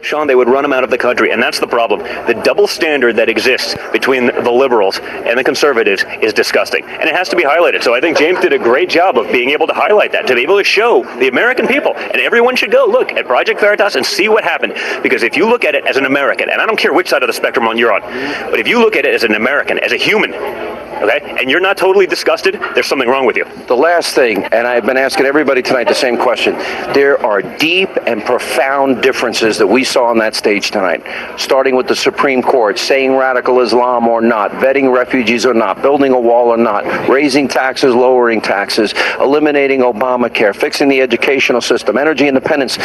Sean, they would run them out of the country, and that's the problem. The double standard that exists between the liberals and the conservatives is disgusting, and it has to be highlighted. So I think James did a great job of being able to highlight that, to be able to show the American people, and everyone should go look at Project Veritas and see what happened. Because if you look at it as an American, and I don't care which side of the spectrum you're on, but if you look at it as an American, as a human, okay, and you're not totally disgusted, there's something wrong with you. The last thing, and I've been asking everybody tonight the same question, there are deep and profound differences that we saw on that stage tonight, starting with the Supreme Court saying radical Islam or not, vetting refugees or not, building a wall or not, raising taxes, lowering taxes, eliminating Obamacare, fixing the educational system, energy independence.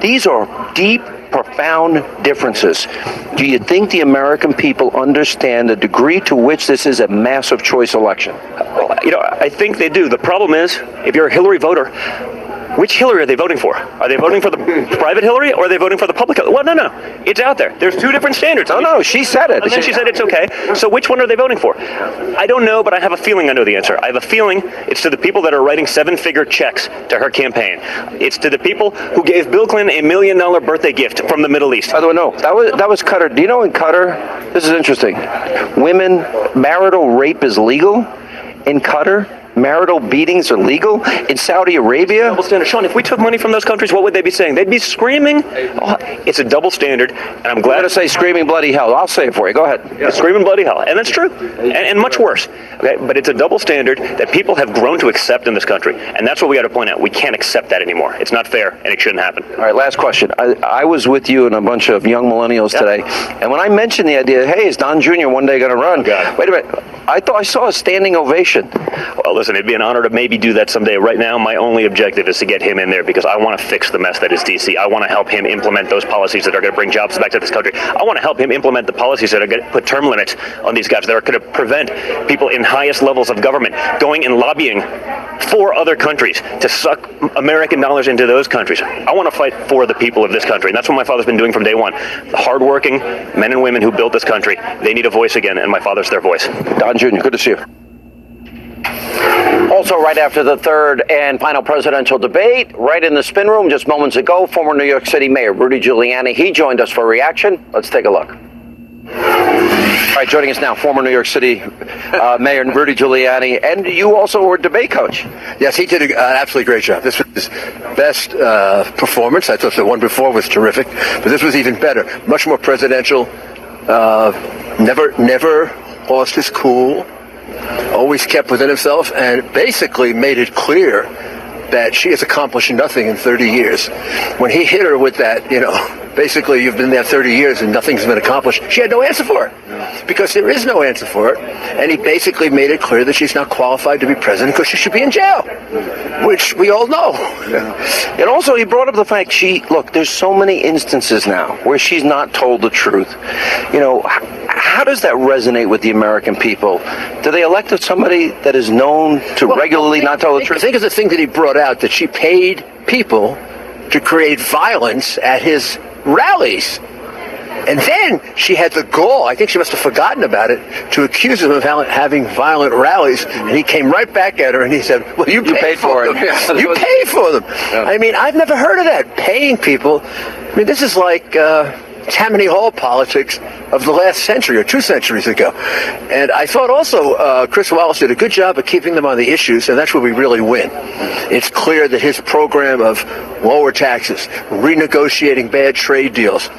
These are deep, profound differences. Do you think the American people understand the degree to which this is a massive choice election? Well, I think they do. The problem is, if you're a Hillary voter, which Hillary are they voting for? Are they voting for the private Hillary, or are they voting for the public Hillary? Well, no. It's out there. There's two different standards. No, she said it. And then she said it's okay. So which one are they voting for? I don't know, but I have a feeling I know the answer. I have a feeling it's to the people that are writing seven-figure checks to her campaign. It's to the people who gave Bill Clinton $1 million birthday gift from the Middle East. By the way, no, that was Qatar. Do you know in Qatar, this is interesting, marital rape is legal in Qatar? Marital beatings are legal in Saudi Arabia. Double standard. Sean, if we took money from those countries, what would they be saying? They'd be screaming. Oh, it's a double standard, and I'm glad to say screaming bloody hell. I'll say it for you. Go ahead. Yeah. Screaming bloody hell, and that's true, and much worse. Okay, but it's a double standard that people have grown to accept in this country, and that's what we got to point out. We can't accept that anymore. It's not fair, and it shouldn't happen. All right, last question. I was with you and a bunch of young millennials today, and when I mentioned the idea, hey, is Don Jr. one day going to run? Wait a minute. I thought I saw a standing ovation. Well, listen, it'd be an honor to maybe do that someday. Right now, my only objective is to get him in there because I want to fix the mess that is D.C. I want to help him implement those policies that are going to bring jobs back to this country. I want to help him implement the policies that are going to put term limits on these guys, that are going to prevent people in highest levels of government going and lobbying for other countries to suck American dollars into those countries. I want to fight for the people of this country, and that's what my father's been doing from day one. The hardworking men and women who built this country, they need a voice again, and my father's their voice. Don Jr., good to see you. Also, right after the third and final presidential debate, right in the spin room just moments ago, former New York City Mayor Rudy Giuliani, he joined us for a reaction. Let's take a look. All right, joining us now, former New York City Mayor Rudy Giuliani, and you also were a debate coach. Yes, he did an absolutely great job. This was his best performance. I thought the one before was terrific, but this was even better. Much more presidential. Never lost his cool. Always kept within himself, and basically made it clear that she has accomplished nothing in 30 years. When he hit her with that, basically you've been there 30 years and nothing's been accomplished, she had no answer for it. Because there is no answer for it. And he basically made it clear that she's not qualified to be president because she should be in jail, which we all know. Yeah. And also he brought up the fact there's so many instances now where she's not told the truth. How does that resonate with the American people? Do they elect somebody that is known to regularly not tell the truth? I think it's the thing that he brought out, that she paid people to create violence at his rallies. And then she had the gall, I think she must have forgotten about it, to accuse him of having violent rallies. And he came right back at her and he said, well, you paid for them. You paid for them. Yeah. I mean, I've never heard of that, paying people. I mean, this is like Tammany Hall politics of the last century or 2 centuries ago. And I thought also Chris Wallace did a good job of keeping them on the issues, and that's where we really win. It's clear that his program of lower taxes, renegotiating bad trade deals,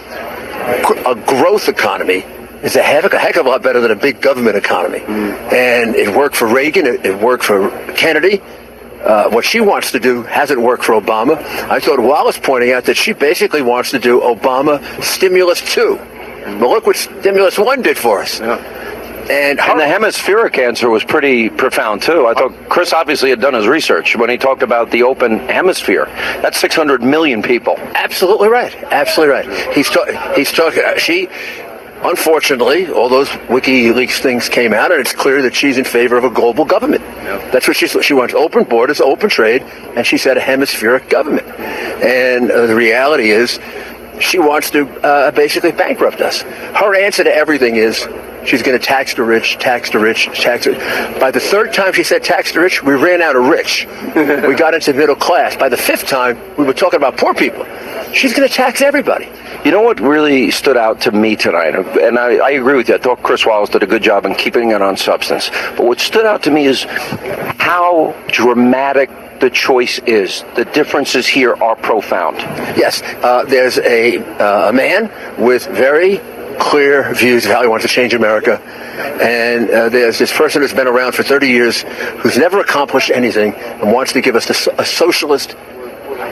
a growth economy is a heck of a lot better than a big government economy. And it worked for Reagan, it worked for Kennedy. What she wants to do hasn't worked for Obama. I thought Wallace pointing out that she basically wants to do Obama Stimulus 2. But look what Stimulus 1 did for us. Yeah. And the hemispheric answer was pretty profound, too. I thought Chris obviously had done his research when he talked about the open hemisphere. That's 600 million people. Absolutely right. Absolutely right. He's talking. She, unfortunately, all those WikiLeaks things came out, and it's clear that she's in favor of a global government. Yep. That's what she wants: open borders, open trade, and she said a hemispheric government. And the reality is, she wants to basically bankrupt us. Her answer to everything is she's going to tax the rich, tax the rich, tax the rich. By the third time she said tax the rich, we ran out of rich. We got into middle class. By the fifth time, we were talking about poor people. she's going to tax everybody. You know what really stood out to me tonight, and I agree with you, I thought Chris Wallace did a good job in keeping it on substance, but what stood out to me is how dramatic the choice is. The differences here are profound. Yes, there's a man with very clear views of how he wants to change America, and there's this person who's been around for 30 years who's never accomplished anything and wants to give us a socialist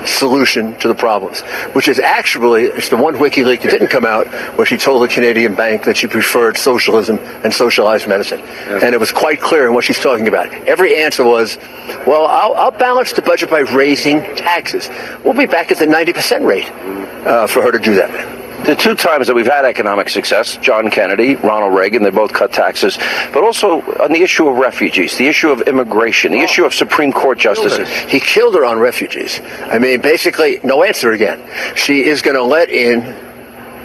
solution to the problems, which is actually, it's the one WikiLeaks that didn't come out where she told the Canadian bank that she preferred socialism and socialized medicine. Yeah. And it was quite clear in what she's talking about. Every answer was, well, I'll balance the budget by raising taxes. We'll be back at the 90% rate for her to do that. The two times that we've had economic success, John Kennedy, Ronald Reagan, they both cut taxes, but also on the issue of refugees, the issue of immigration, the issue of Supreme Court justices. He killed her on refugees. I mean, basically, no answer again. She is going to let in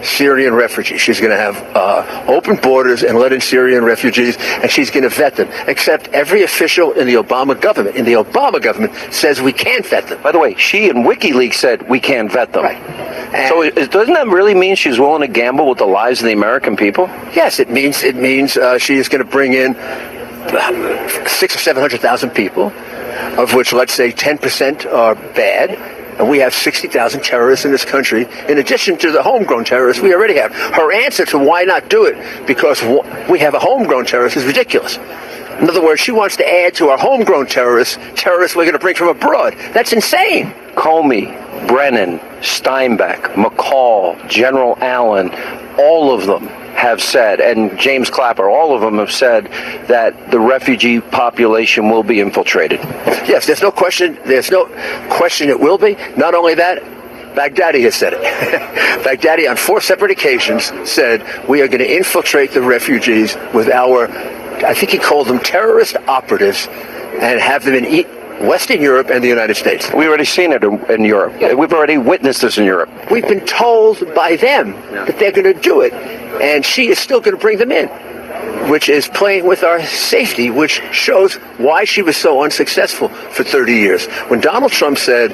Syrian refugees. She's going to have open borders and let in Syrian refugees, and she's going to vet them. Except every official in the Obama government says we can't vet them. By the way, she and WikiLeaks said we can't vet them. Right. So doesn't that really mean she's willing to gamble with the lives of the American people? Yes, it means she is going to bring in 600,000 or 700,000 people, of which let's say 10% are bad. And we have 60,000 terrorists in this country, in addition to the homegrown terrorists we already have. Her answer to why not do it, because we have a homegrown terrorist, is ridiculous. In other words, she wants to add to our homegrown terrorists we're going to bring from abroad. That's insane. Comey, Brennan, Steinbeck, McCall, General Allen, all of them have said, and James Clapper, all of them have said that the refugee population will be infiltrated. Yes, there's no question it will be. Not only that, Baghdadi has said it. Baghdadi on 4 separate occasions said, we are going to infiltrate the refugees with our, I think he called them terrorist operatives, and have them in Western Europe and the United States. We've already seen it in Europe. Yeah. We've already witnessed this in Europe. We've been told by them that they're going to do it, and she is still going to bring them in, which is playing with our safety, which shows why she was so unsuccessful for 30 years. When Donald Trump said,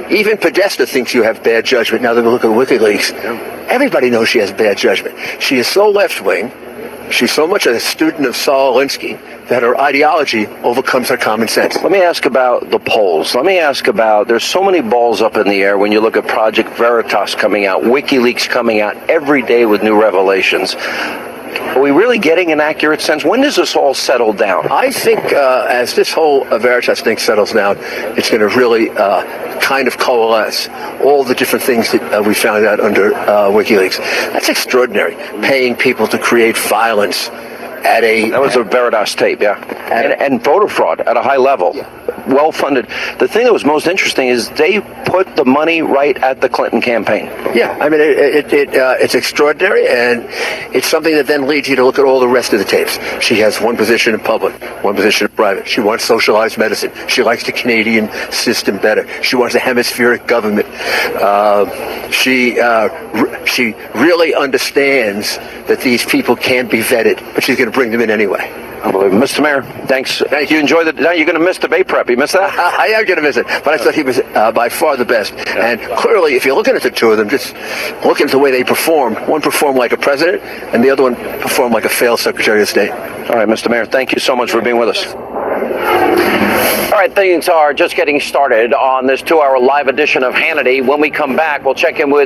even Podesta thinks you have bad judgment, now that we look at WikiLeaks, everybody knows she has bad judgment. She is so left-wing, she's so much a student of Saul Alinsky, that her ideology overcomes her common sense. Let me ask about the polls. Let me ask about, there's so many balls up in the air when you look at Project Veritas coming out, WikiLeaks coming out every day with new revelations. Are we really getting an accurate sense? When does this all settle down? I think as this whole Veritas thing settles down, it's going to really kind of coalesce all the different things that we found out under WikiLeaks. That's extraordinary, paying people to create violence at a... That was a Veritas tape, yeah. And voter fraud at a high level. Yeah. Well-funded. The thing that was most interesting is they put the money right at the Clinton campaign. Yeah, I mean, it's extraordinary, and it's something that then leads you to look at all the rest of the tapes. She has one position in public, one position in private. She wants socialized medicine. She likes the Canadian system better. She wants a hemispheric government. She really understands that these people can't be vetted, but she's going to bring them in anyway. Unbelievable. Mr. Mayor, thanks. Thank you. Enjoy now you're going to miss debate prep. You missed that? I am going to miss it, but I thought he was by far the best. Yeah. And clearly, if you're looking at the two of them, just look at the way they performed. One performed like a president, and the other one performed like a failed Secretary of State. All right, Mr. Mayor, thank you so much for being with us. All right, things are just getting started on this 2-hour live edition of Hannity. When we come back, we'll check in with